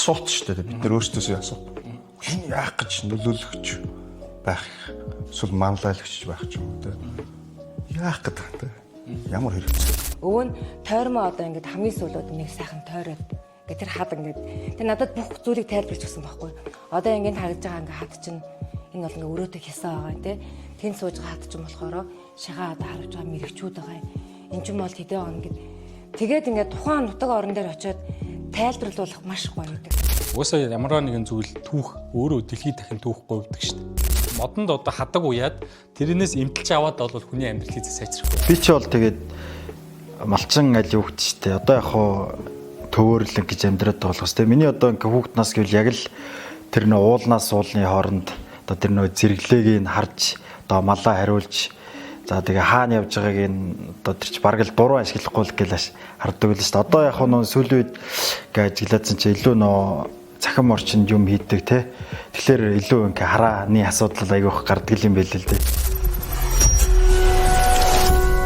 асуулт шүү дээ. Бид нар өөрсдөөсөө асуу. Энэ яах гэж нөлөөлөгч байх эсвэл манлайлагч байх ч юм уу те. Яах гэдэг те. Ямар хэрэгцээ. Өвөө нь тойрмоо одоо ингээд хамгийн сүүлүүд нэг сайхан тойроод ингээд тэр хад ингээд тэр надад бүх зүйлийг тайлбарч өгсөн байхгүй. Одоо ингээд харагдж байгаа ингээд хад чинь энэ бол ингээд өрөөтэй хийсэн байгаа юм те. Тэн сууж байгаа хад чинь болохоор шигаа одоо харж байгаа мэрэгчүүд байгаа юм. Энд ч юм бол хэдэн он ингээд тэгээд ингээд тухайн нутаг орон дээр очиод тайлбарлуулах маш гоё гэдэг. Уусаа ямар нэгэн зүйл түүх өөрөө дэлхийд дахин түүхгүй байдаг шүү дээ. Модонд одоо хадаг уяад тэрнээс эмтэлж аваад бол хүний амьдралыг сайжрах. Би ч бол тэгээд малчин аль хүүхэд ч дээ. Одоо яг хоо төвөөрлөн гэж амьдраад байгаа болохос. Тэгээд миний одоо ингээ хүүхэд нас гэвэл яг л тэр нөө уулнаас уулны хооронд одоо тэр нөө зэрэглээг нь харж одоо малаа хариулж за тэгээ хаана явж байгааг нь одоо тэр чи бараг л буруу ашиглахгүй л гэлаш хардаг л шүү дээ. Одоо яг нөө сүүлийн үед ингээ ажиглаадсан чи илүү нөө захим орчинд юм хийдэг те. Тэгэхээр илүү ингээ харааны асуудал айгүйх гардаг юм байл л дээ.